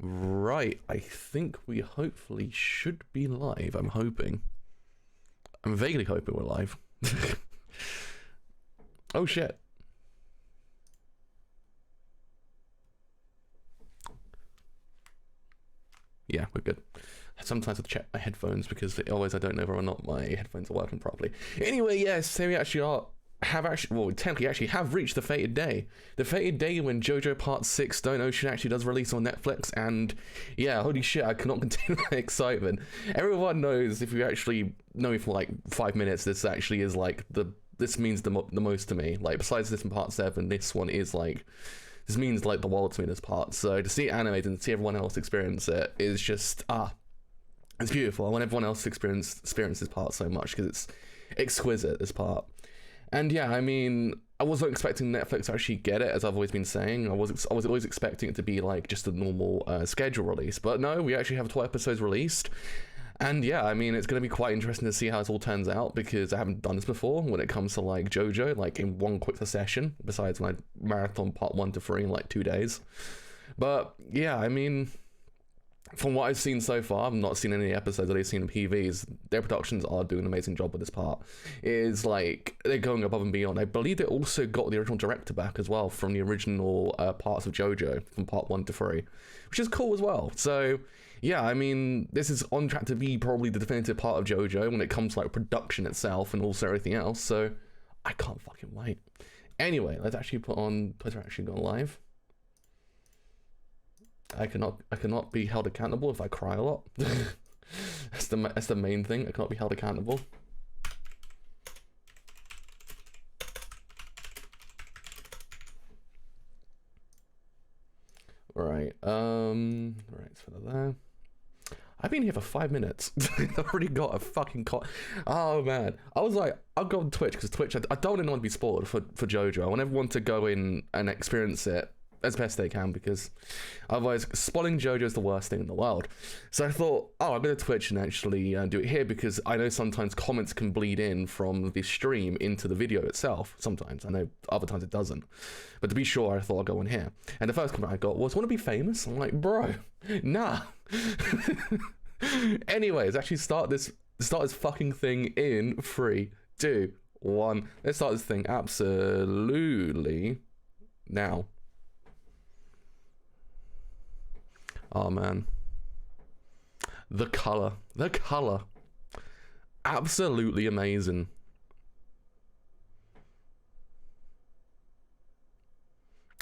Right, I think we hopefully should be live. I'm hoping. I'm vaguely hoping we're live. Oh shit. Yeah, we're good. Sometimes I have to check my headphones because always I don't know whether or not my headphones are working properly. Anyway, yes, here we actually technically have reached the fated day. The fated day when JoJo Part 6 Stone Ocean actually does release on Netflix, and yeah, holy shit, I cannot contain my excitement. Everyone knows, if you actually know me for like 5 minutes, this actually is like, this means the most to me. Like, besides this in Part 7, this one is like, this means like the world to me, this part. So to see it animated and see everyone else experience it is just, it's beautiful. I want everyone else to experience this part so much because it's exquisite, this part. And yeah, I mean, I wasn't expecting Netflix to actually get it, as I've always been saying. I was always expecting it to be like just a normal schedule release, but no, we actually have 12 episodes released. And yeah, I mean, it's going to be quite interesting to see how this all turns out, because I haven't done this before when it comes to like JoJo, like in one quick session, besides when I marathon part 1 to 3 in like 2 days. But yeah, I mean, from what I've seen so far, I've not seen any episodes that I've seen in PVs. Their productions are doing an amazing job with this part. It is like, they're going above and beyond. I believe they also got the original director back as well from the original parts of JoJo from part 1 to 3, which is cool as well. So yeah, I mean, this is on track to be probably the definitive part of JoJo when it comes to like production itself and also everything else. So I can't fucking wait. Anyway, let's actually put on Twitter actually gone live. I cannot be held accountable if I cry a lot. that's the main thing. I cannot be held accountable. Right. Right. So there. I've been here for 5 minutes. I've already got a fucking Oh man, I was like, I'll go on Twitch because Twitch. I don't want anyone to be spoiled for JoJo. I want everyone to go in and experience it as best they can, because otherwise spoiling JoJo is the worst thing in the world. So I thought, oh, I'm going to Twitch and actually do it here, because I know sometimes comments can bleed in from the stream into the video itself. Sometimes, I know other times it doesn't. But to be sure, I thought I'll go in here. And the first comment I got was, want to be famous? I'm like, bro, nah. Anyways, actually start this fucking thing in 3, 2, 1. Let's start this thing absolutely now. Oh man, the color, absolutely amazing.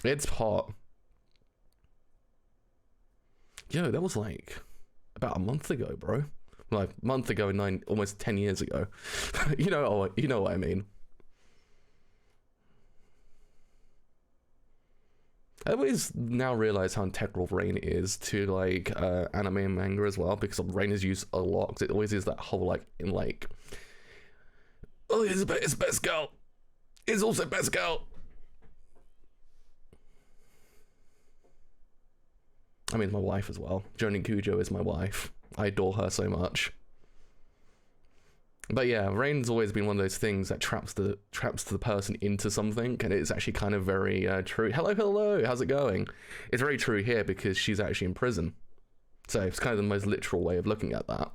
It's hot. Yo, that was like about a month ago, bro. Like a month ago, almost 10 years ago. you know what I mean. I always now realize how integral Rain is to like anime and manga as well, because Rain is used a lot, because it always is that whole like in like, oh, it's best girl, it's also best girl. I mean, my wife as well. Jonin Kujo is my wife. I adore her so much. But yeah, Rain's always been one of those things that traps the person into something, and it's actually kind of very true. Hello, how's it going? It's very true here because she's actually in prison. So it's kind of the most literal way of looking at that.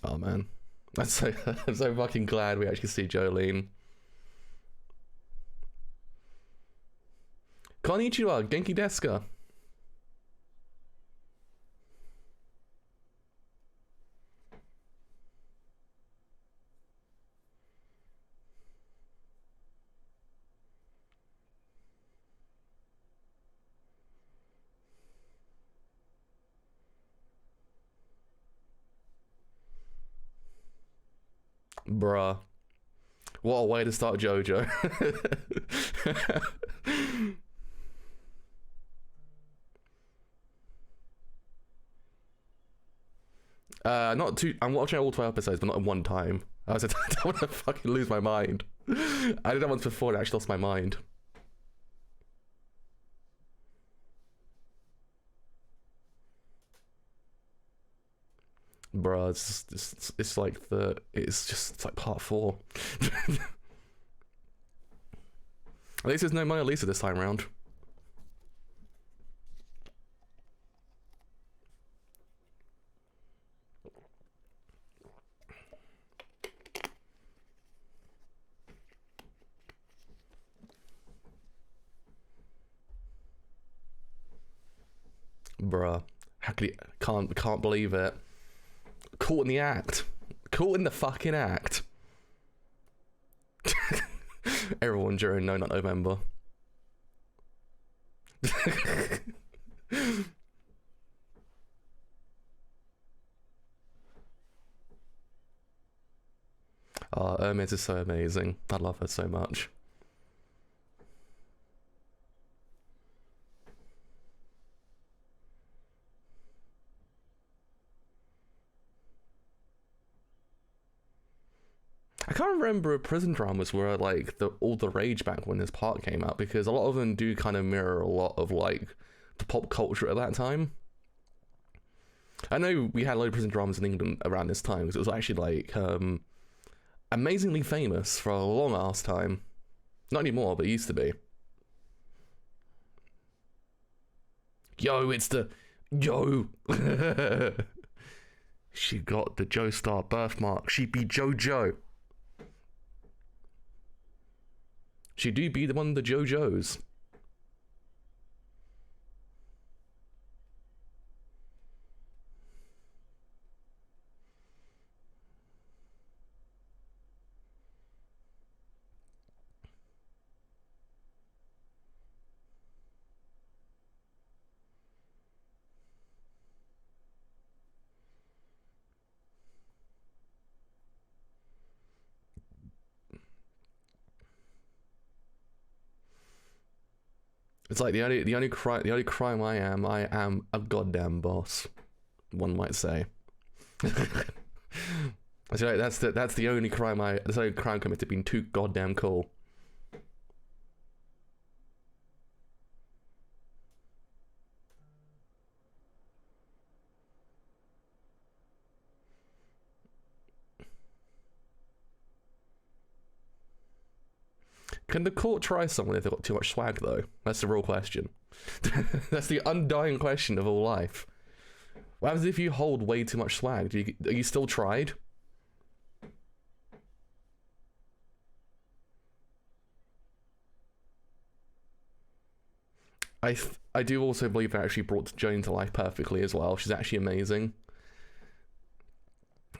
Oh man, I'm so fucking glad we actually see JOLYNE. Konnichiwa, genki desu ka? Bruh. What a way to start JoJo. Not too. I'm watching all 12 episodes, but not in one time. I don't want to fucking lose my mind. I did that once before and I actually lost my mind. bruh, it's like it's like part 4. At least there's no Mona Lisa this time around. Bruh, how could he, can't believe it. Caught in the act. Caught in the fucking act. Everyone during No Nut November. Oh, Hermes is so amazing. I love her so much. I can't remember if prison dramas were like all the rage back when this part came out, because a lot of them do kind of mirror a lot of like the pop culture at that time. I know we had a lot of prison dramas in England around this time because it was actually like amazingly famous for a long ass time. Not anymore, but it used to be. Yo, it's the yo. She got the Joestar birthmark. She be JoJo. She do be the one of the Jojo'S. It's like the only crime I am a goddamn boss, one might say. That's right. That's the only crime committed, being too goddamn cool. Can the court try someone if they've got too much swag, though? That's the real question. That's the undying question of all life. What happens if you hold way too much swag? Are you still tried? I do also believe that actually brought Joan to life perfectly as well. She's actually amazing.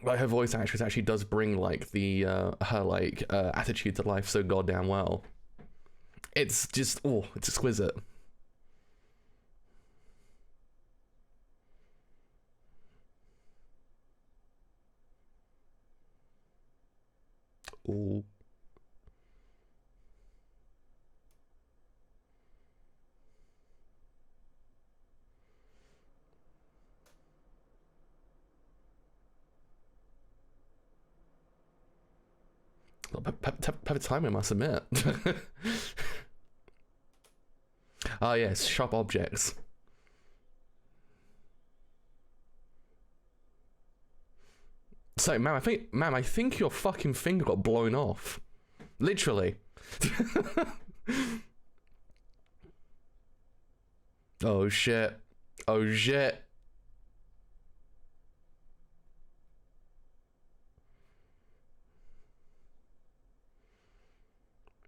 Like, her voice actress actually does bring like the her like attitude to life so goddamn well. It's just it's exquisite. Ooh. Perfect timing, I must admit. Ah, yes, sharp objects. So, ma'am, I think your fucking finger got blown off. Literally. Oh shit. Oh shit.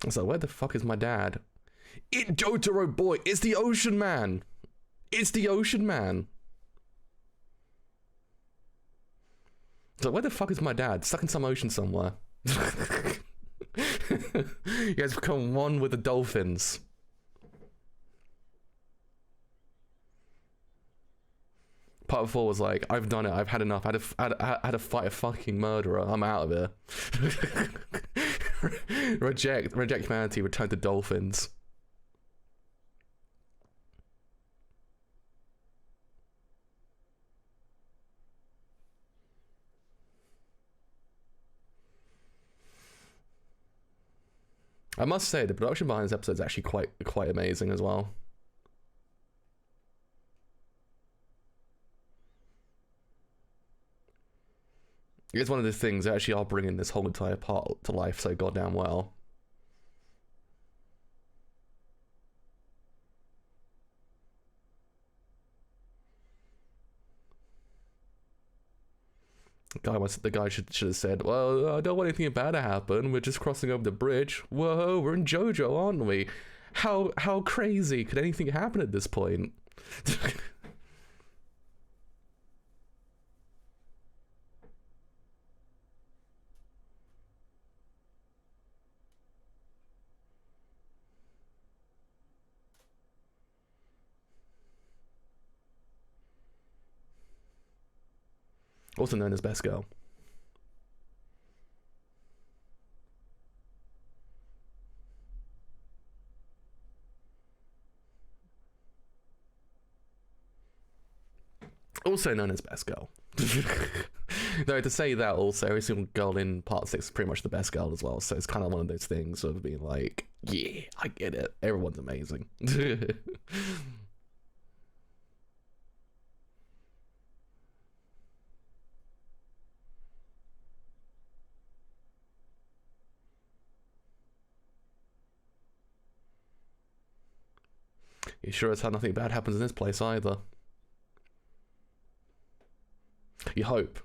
So where the fuck is my dad? Jotaro boy, it's the Ocean Man. It's the Ocean Man. So where the fuck is my dad? Stuck in some ocean somewhere. He has become one with the dolphins. Part 4 was like, I've done it, I've had enough, I had to fight a fucking murderer, I'm out of here. Reject humanity, return to dolphins. I must say, the production behind this episode is actually quite amazing as well. It's one of those things that actually are bringing this whole entire part to life so goddamn well. The guy should have said, well, I don't want anything bad to happen. We're just crossing over the bridge. Whoa, we're in JoJo, aren't we? How crazy could anything happen at this point? Also known as Best Girl. Also known as Best Girl. Though to say that, also every single girl in part 6 is pretty much the best girl as well, so it's kind of one of those things of being like, yeah, I get it, everyone's amazing. You sure as hell nothing bad happens in this place either. You hope.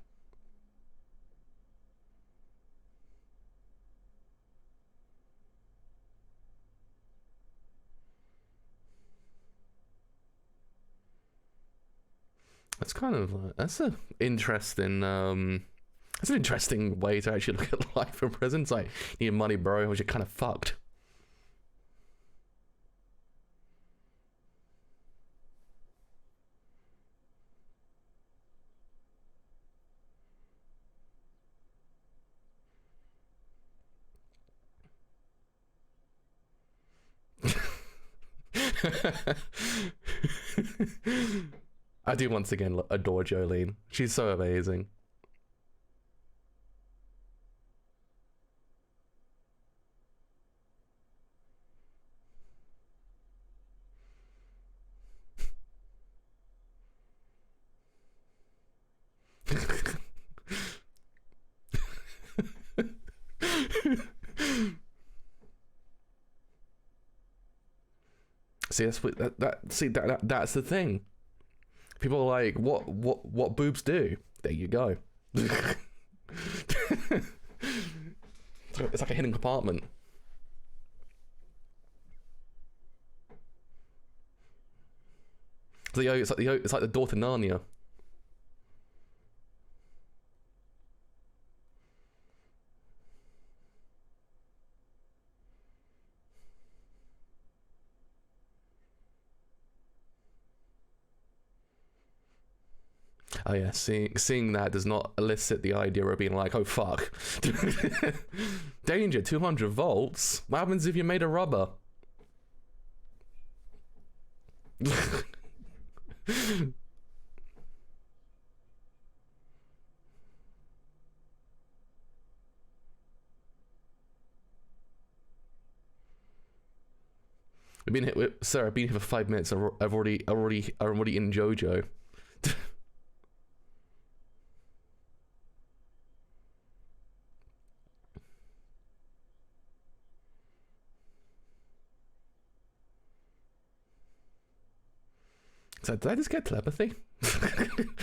That's kind of that's an interesting way to actually look at life in prison. It's like, you need money, bro, or you're kind of fucked. I do once again adore JOLYNE. She's so amazing. See, that's the thing. People are like, what boobs do? There you go. It's like a hidden compartment. It's like the door to Narnia. Oh yeah, seeing that does not elicit the idea of being like, oh fuck. Danger, 200 volts? What happens if you made of rubber? I've been hit with, sir, I've been here for 5 minutes. I'm already in JoJo. So did I just get telepathy?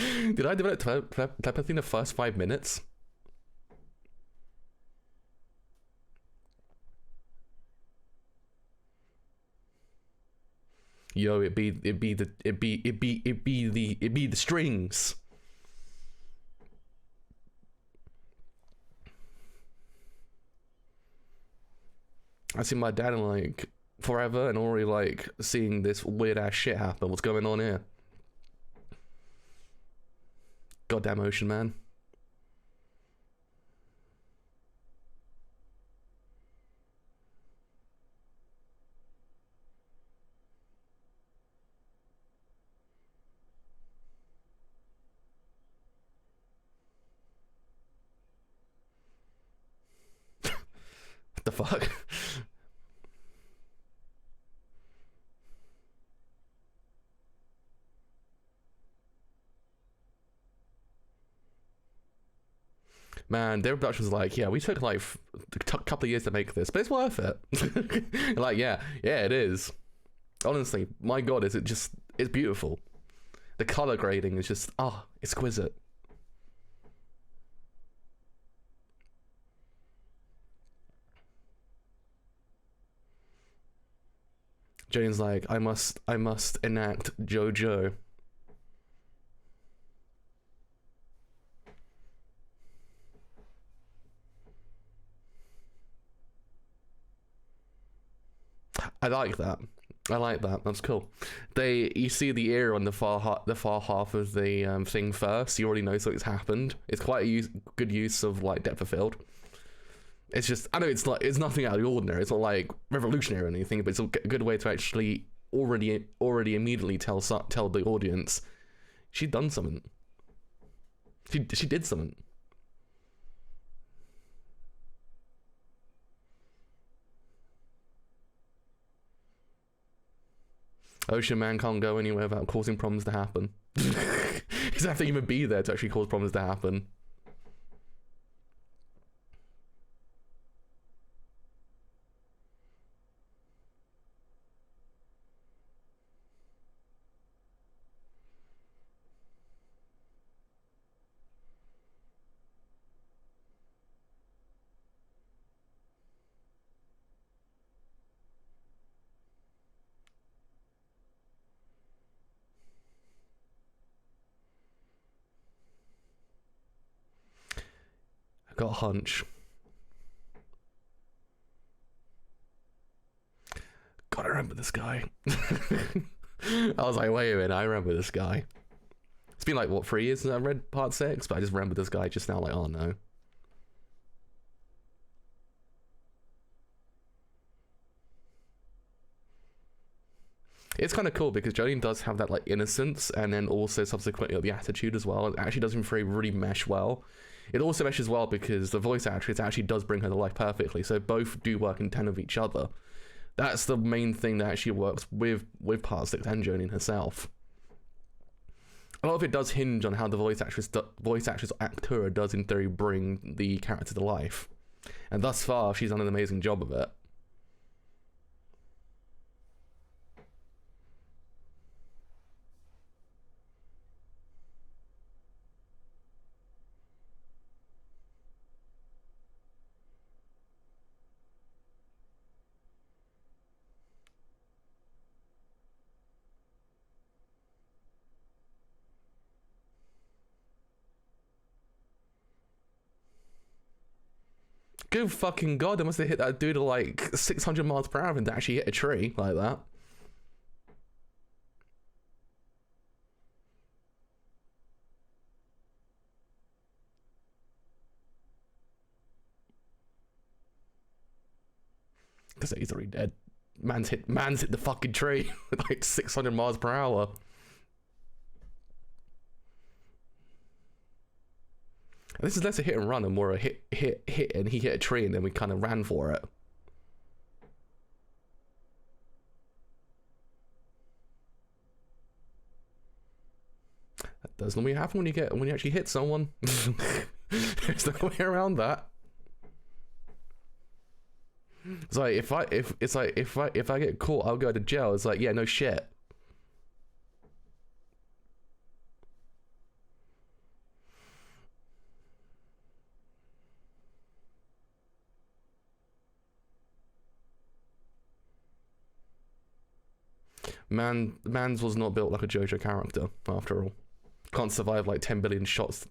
Did I develop telepathy in the first 5 minutes? Yo, it'd be the strings. I see my dad in like forever and already like seeing this weird ass shit happen. What's going on here? Goddamn Ocean Man. What the fuck? Man, their production was like, yeah, we took like a couple of years to make this, but it's worth it. Like, yeah, it is. Honestly, my god, it's beautiful. The color grading is just, exquisite. Jane's like, I must enact JoJo. I like that. That's cool. You see the ear on the far half of the thing first. You already know something's happened. It's quite a good use of like depth of field. It's just, I know it's nothing out of the ordinary. It's not like revolutionary or anything, but it's a good way to actually already immediately tell the audience she'd done something. She did something. Ocean Man can't go anywhere without causing problems to happen. He doesn't have to even be there to actually cause problems to happen. Got a hunch. Gotta remember this guy. I was like, wait a minute, I remember this guy. It's been like, what, 3 years since I read part 6, but I just remember this guy just now, like, oh no. It's kind of cool because JOLYNE does have that like innocence, and then also subsequently the attitude as well. It actually doesn't really mesh well. It also meshes well because the voice actress actually does bring her to life perfectly, so both do work in tandem with each other. That's the main thing that actually works with Part 6 and JOLYNE herself. A lot of it does hinge on how the voice actress actor does in theory bring the character to life. And thus far, she's done an amazing job of it. Good fucking god, they must have hit that dude at like 600 miles per hour and actually hit a tree like that. Because he's already dead. Man's hit the fucking tree with like 600 miles per hour. This is less a hit and run and more a hit, and he hit a tree and then we kind of ran for it. That does normally happen when you actually hit someone. There's no way around that. It's like if I get caught, I'll go to jail. It's like, yeah, no shit. Mans was not built like a JoJo character, after all. Can't survive like 10 billion shots.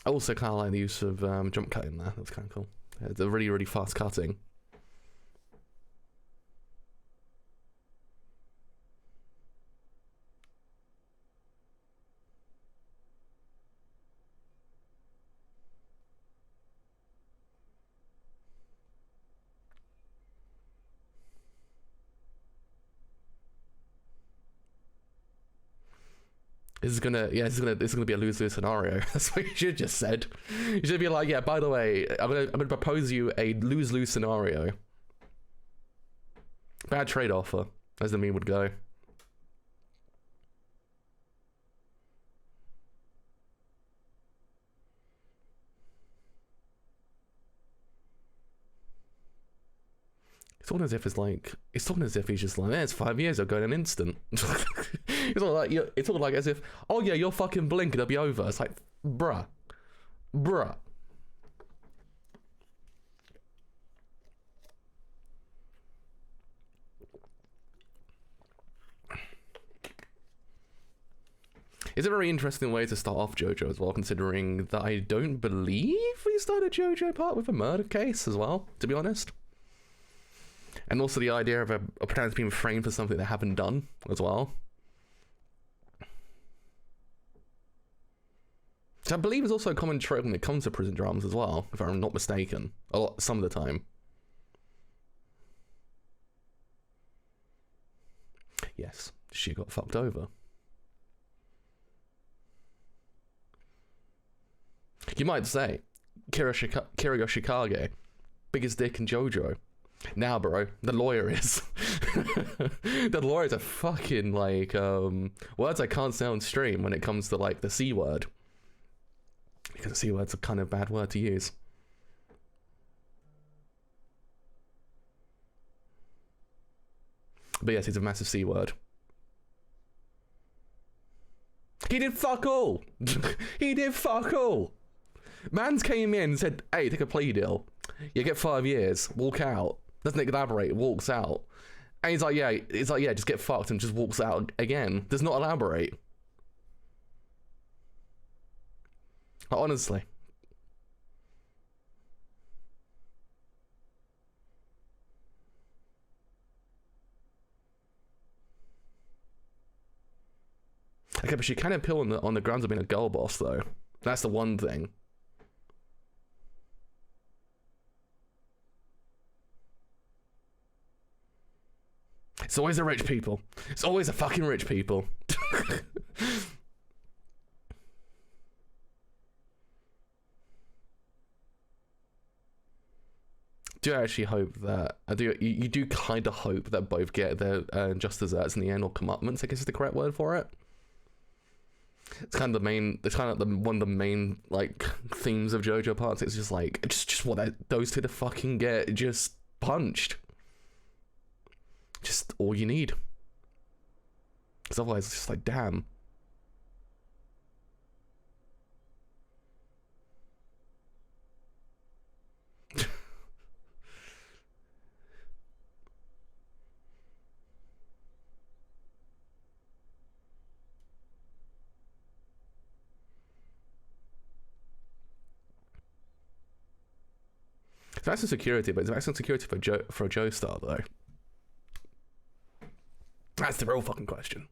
I also kind of like the use of jump cutting there. That's kind of cool. It's a really, really fast cutting. This is gonna be a lose-lose scenario. That's what you should have just said. You should be like, yeah, by the way, I'm gonna propose you a lose-lose scenario. Bad trade offer, as the meme would go. It's talking as if it's talking as if he's just like, it's 5 years, I'll go in an instant. It's all like, it's all like as if, oh yeah, you'll fucking blink, it'll be over. It's like, bruh. It's a very interesting way to start off JoJo as well, considering that I don't believe we started JoJo part with a murder case as well, to be honest. And also the idea of a protagonist being framed for something they haven't done as well. So I believe it's also a common trope when it comes to prison dramas as well, if I'm not mistaken. Some of the time. Yes, she got fucked over. You might say, Kiryu Yoshikage, biggest dick in JoJo. Now, bro, the lawyer is. The lawyers are fucking, like, words I can't say on stream when it comes to, like, the C word. Because the C word's a kind of bad word to use. But yes, it's a massive C word. He did fuck all! He did fuck all! Mans came in and said, hey, take a plea deal. You get 5 years, walk out. Doesn't elaborate, walks out. And he's like, yeah, just get fucked, and just walks out again. Does not elaborate. Honestly. Okay, but she can appeal on the grounds of being a girl boss, though. That's the one thing. It's always the rich people. It's always the fucking rich people. Do actually hope that you do kind of hope that both get their just desserts in the end, or comeuppance, I guess is the correct word for it. It's kind of the main. It's kind of one of the main like themes of JoJo parts. It's just like just what those two to fucking get just punched. Just all you need. Because otherwise it's just like, damn. It's maximum security, but it's maximum security for a Joestar though. That's the real fucking question.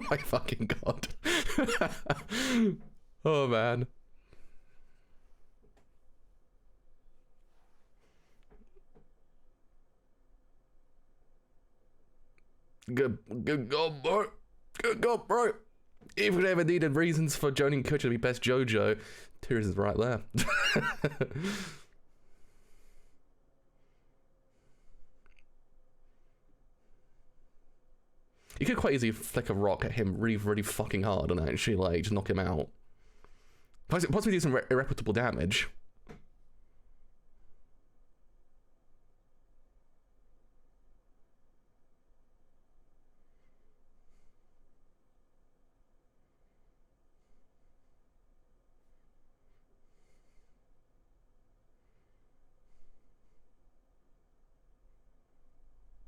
My fucking god. Oh man. Good god, bro. Good god, bro. If we ever needed reasons for joining Kyoto to be best JoJo, 2 reasons right there. You could quite easily flick a rock at him really, really fucking hard and actually, like, just knock him out. Possibly do some irreparable damage.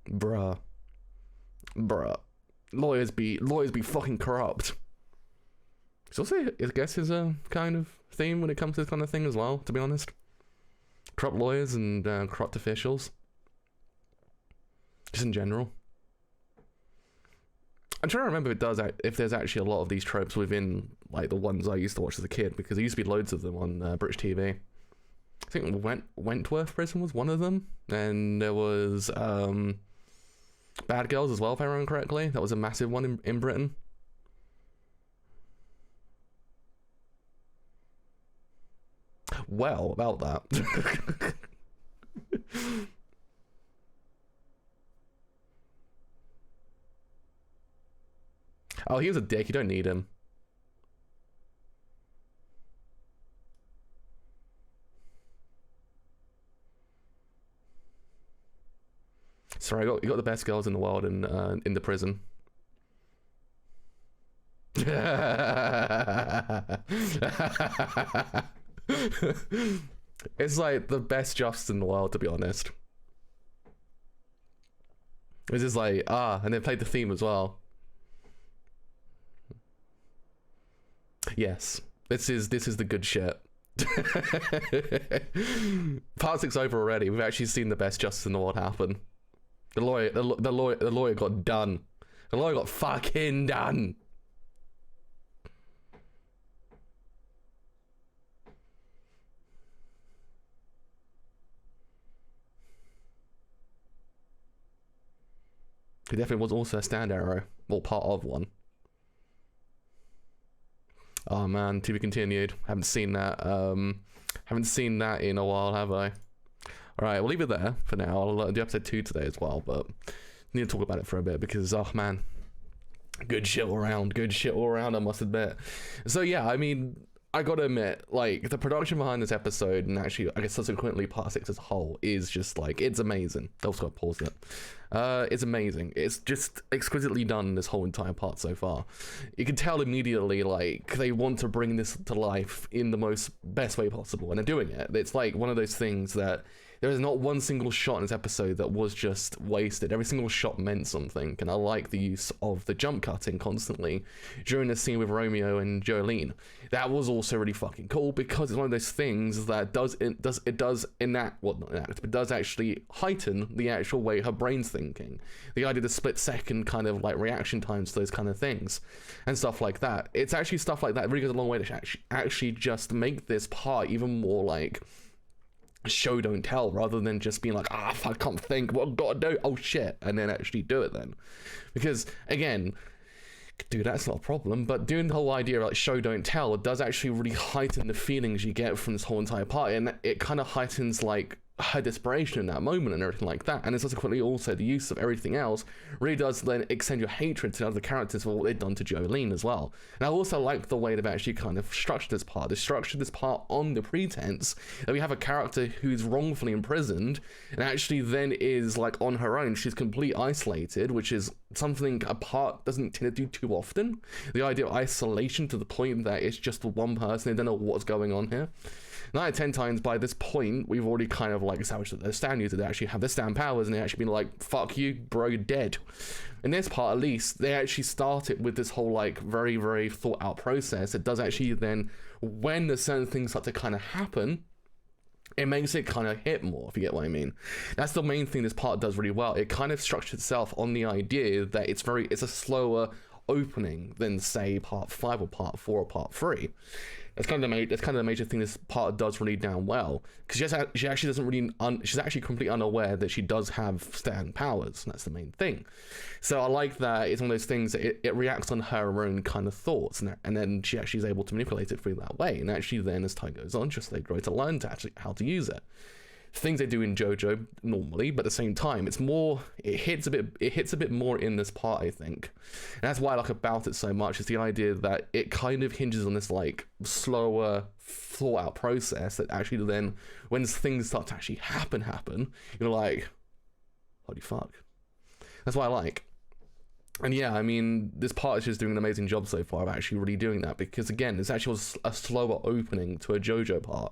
Bruh. Lawyers be fucking corrupt. It's also, I guess, is a kind of theme when it comes to this kind of thing as well, to be honest. Corrupt lawyers and corrupt officials. Just in general. I'm trying to remember if there's actually a lot of these tropes within, like, the ones I used to watch as a kid, because there used to be loads of them on British TV. I think Wentworth Prison was one of them, and there was Bad Girls as well, if I remember correctly. That was a massive one in Britain. well about that. Oh, he was a dick. You don't need him. Sorry, you got the best girls in the world in the prison. It's like the best justice in the world, to be honest. It's just like, and they played the theme as well. Yes, this is the good shit. Part 6 over already. We've actually seen the best justice in the world happen. The lawyer got done. The lawyer got fucking done. He definitely was also a stand arrow, or part of one. Oh man, to be continued. Haven't seen that. Haven't seen that in a while, have I? Alright, we'll leave it there for now. I'll do episode 2 today as well, but need to talk about it for a bit because, oh man, good shit all around. Good shit all around, I must admit. So yeah, I mean, I gotta admit, like, the production behind this episode, and actually, I guess subsequently part 6 as a whole, is just like, it's amazing. I'll just gotta pause it. It's amazing. It's just exquisitely done, this whole entire part so far. You can tell immediately, like, they want to bring this to life in the most best way possible, and they're doing it. It's like one of those things that there is not one single shot in this episode that was just wasted. Every single shot meant something, and I like the use of the jump cutting constantly during the scene with Romeo and JOLYNE. That was also really fucking cool because it's one of those things that does actually heighten the actual way her brain's thinking. The idea of the split second kind of like reaction times to those kind of things and stuff like that. It's actually stuff like that really goes a long way to actually just make this part even more like show don't tell, rather than just being like, I can't think what I've got to do, oh shit, and then actually do it then. Because again, dude, that's not a problem, but doing the whole idea of like show don't tell, it does actually really heighten the feelings you get from this whole entire part, and it kind of heightens like her desperation in that moment and everything like that, and then subsequently also the use of everything else really does then extend your hatred to other characters for what they've done to JOLYNE as well. And I also like the way they've actually kind of structured this part. They structured this part on the pretense that we have a character who's wrongfully imprisoned and actually then is like on her own. She's completely isolated, which is something a part doesn't tend to do too often. The idea of isolation to the point that it's just one person, they don't know what's going on here. 9 out of 10 times by this point, we've already kind of like established that they're stand users, they actually have their stand powers, and they actually been like, fuck you, bro, you're dead. In this part, at least, they actually start it with this whole like very, very thought out process. It does actually then, when the certain things start to kind of happen, it makes it kind of hit more, if you get what I mean. That's the main thing this part does really well. It kind of structures itself on the idea that it's a slower opening than say part 5 or part 4 or part 3. That's kind of the major thing this part does really damn well, because she actually doesn't really she's actually completely unaware that she does have stand powers, and that's the main thing. So I like that it's one of those things that it reacts on her own kind of thoughts, and then she actually is able to manipulate it through that way, and actually then as time goes on, just they grow to learn to actually how to use it. Things they do in JoJo normally, but at the same time, it hits a bit more in this part, I think. And that's why I like about it so much, is the idea that it kind of hinges on this like slower thought out process that actually then, when things start to actually happen, you're like, holy fuck. That's what I like. And yeah, I mean, this part is just doing an amazing job so far of actually really doing that, because again, this actually was a slower opening to a JoJo part.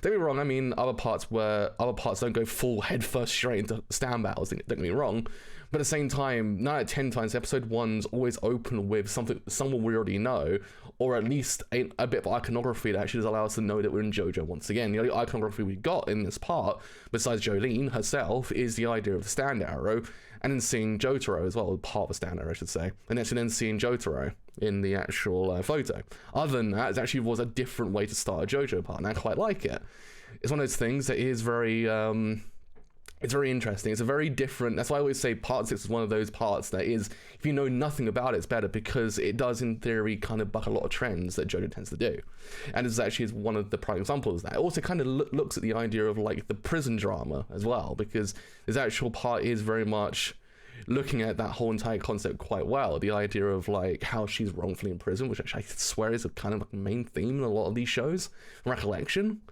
Don't get me wrong, I mean, other parts don't go full head first straight into stand battles, don't get me wrong, but at the same time, 9 out of 10 times, episode 1's always open with someone we already know, or at least a bit of iconography that actually does allow us to know that we're in JoJo once again. The only iconography we got in this part, besides JOLYNE herself, is the idea of the stand arrow, and then seeing Jotaro as well, part of a stand arrow, I should say, and then seeing Jotaro in the actual photo. Other than that, it actually was a different way to start a JoJo part, and I quite like it. It's one of those things that is very, It's very interesting. It's a very different. That's why I always say part 6 is one of those parts that is, if you know nothing about it, it's better, because it does, in theory, kind of buck a lot of trends that JoJo tends to do. And this actually is one of the prime examples of that. It also kind of looks at the idea of like the prison drama as well, because this actual part is very much looking at that whole entire concept quite well. The idea of like how she's wrongfully imprisoned, which actually I swear is a kind of like main theme in a lot of these shows, from recollection.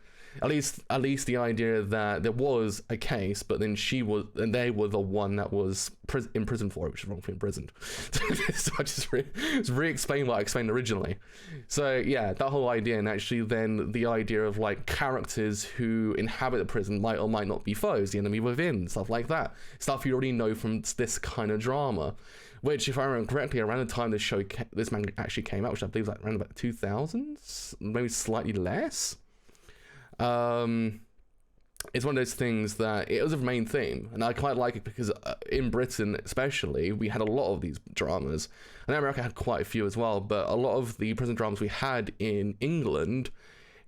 At least the idea that there was a case, but then they were the one that was imprisoned for it, which is wrongfully imprisoned. So I just re-explain what I explained originally. So yeah, that whole idea, and actually then the idea of like characters who inhabit the prison might or might not be foes, the enemy within, stuff like that. Stuff you already know from this kind of drama. Which, if I remember correctly, around the time this manga actually came out, which I believe was like around about 2000s, maybe slightly less. It's one of those things that it was a main theme, and I quite like it because in Britain especially, we had a lot of these dramas. I know America had quite a few as well, but a lot of the prison dramas we had in England,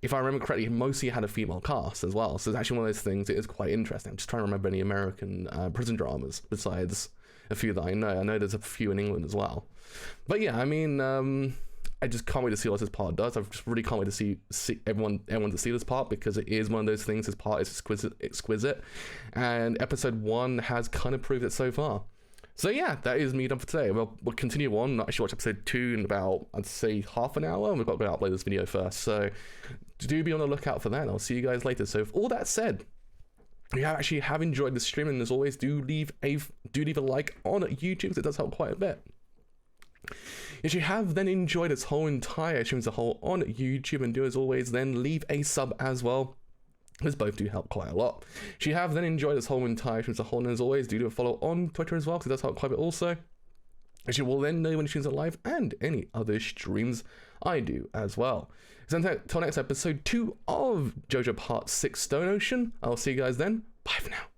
if I remember correctly, mostly had a female cast as well. So it's actually one of those things that is quite interesting. I'm just trying to remember any American prison dramas besides a few that I know. I know there's a few in England as well. But yeah, I mean, I just can't wait to see what this part does. I just really can't wait to see everyone to see this part, because it is one of those things. This part is exquisite, and episode 1 has kind of proved it so far. So yeah, that is me done for today. We'll continue on. I'll actually watch episode 2 in about, I'd say, half an hour, and we've got to go upload this video first. So do be on the lookout for that, and I'll see you guys later. So with all that said, if you actually have enjoyed the stream, and as always, do leave a like on YouTube, because it does help quite a bit. If you have then enjoyed this whole entire stream as a whole on YouTube, and do as always then leave a sub as well, because both do help quite a lot. If you have then enjoyed this whole entire stream as a whole, and as always do a follow on Twitter as well, because it does help quite a bit also, as you will then know when streams are live and any other streams I do as well. So until next episode 2 of JoJo Part 6 Stone Ocean, I'll see you guys then. Bye for now.